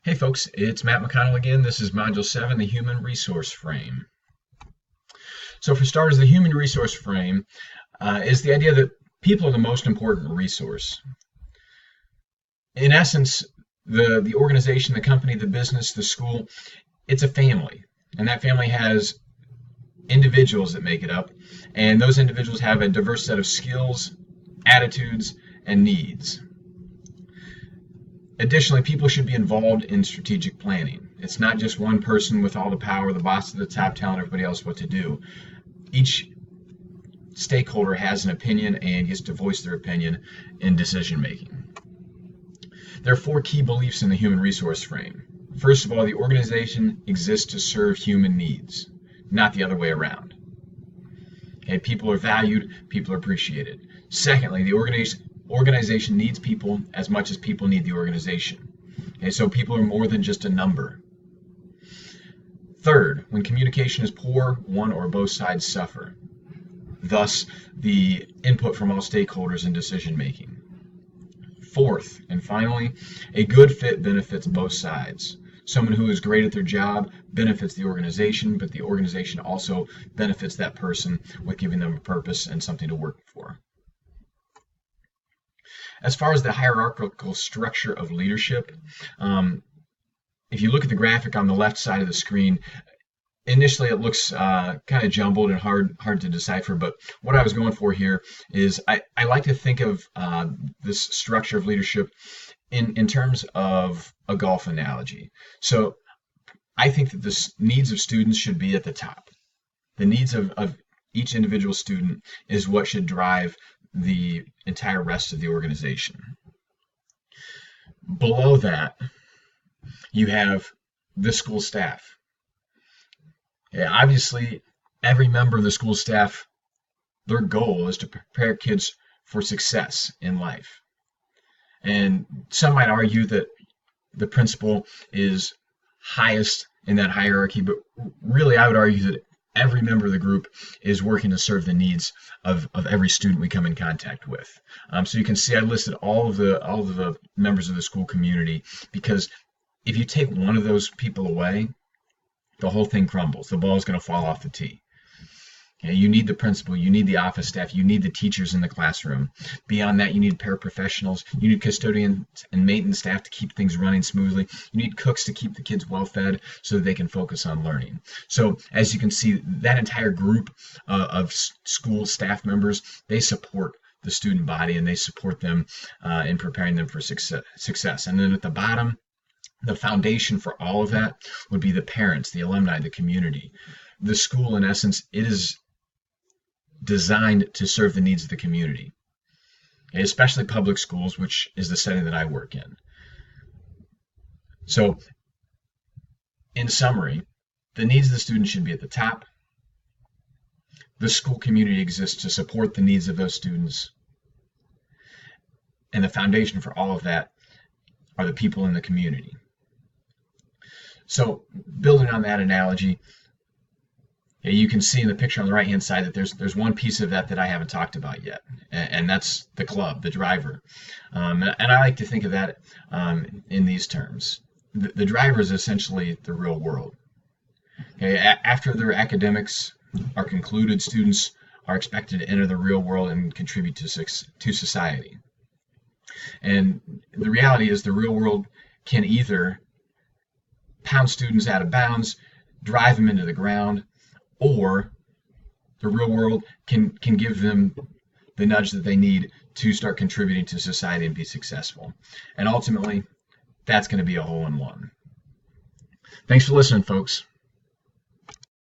Hey folks, it's Matt McConnell again. This is Module 7, the Human Resource Frame. So for starters, the Human Resource Frame is the idea that people are the most important resource. In essence, the organization, the company, the business, the school, it's a family. And that family has individuals that make it up. And those individuals have a diverse set of skills, attitudes, and needs. Additionally, people should be involved in strategic planning. It's not just one person with all the power, the boss at the top telling everybody else what to do. Each stakeholder has an opinion and gets to voice their opinion in decision making. There are 4 key beliefs in the human resource frame. First of all, the organization exists to serve human needs, not the other way around. Okay, people are valued, people are appreciated. Secondly, the organization needs people as much as people need the organization. Okay, so people are more than just a number. Third, when communication is poor, one or both sides suffer. Thus, the input from all stakeholders in decision making. Fourth, and finally, a good fit benefits both sides. Someone who is great at their job benefits the organization, but the organization also benefits that person with giving them a purpose and something to work for. As far as the hierarchical structure of leadership, if you look at the graphic on the left side of the screen, initially it looks kind of jumbled and hard to decipher, but what I was going for here is I like to think of this structure of leadership in terms of a golf analogy. So I think that the needs of students should be at the top. The needs of each individual student is what should drive the entire rest of the organization. Below that, you have the school staff. Yeah, obviously, every member of the school staff, their goal is to prepare kids for success in life. And some might argue that the principal is highest in that hierarchy, but really I would argue that every member of the group is working to serve the needs of every student we come in contact with. So you can see I listed all of the members of the school community, because if you take one of those people away, the whole thing crumbles. The ball is going to fall off the tee. Okay, you need the principal, you need the office staff, you need the teachers in the classroom. Beyond that, you need paraprofessionals, you need custodians and maintenance staff to keep things running smoothly. You need cooks to keep the kids well fed so that they can focus on learning. So as you can see, that entire group of school staff members, they support the student body and they support them in preparing them for success. And then at the bottom, the foundation for all of that would be the parents, the alumni, the community. The school, in essence, it is designed to serve the needs of the community, especially public schools, which is the setting that I work in. So, in summary, the needs of the student should be at the top. The school community exists to support the needs of those students. And the foundation for all of that are the people in the community. So, building on that analogy, you can see in the picture on the right-hand side that there's one piece of that I haven't talked about yet, and that's the club, the driver. And I like to think of that in these terms. The driver is essentially the real world. Okay, after their academics are concluded, students are expected to enter the real world and contribute to society. And the reality is the real world can either pound students out of bounds, drive them into the ground, or the real world can give them the nudge that they need to start contributing to society and be successful. And ultimately, that's going to be a hole-in-one. Thanks for listening, folks.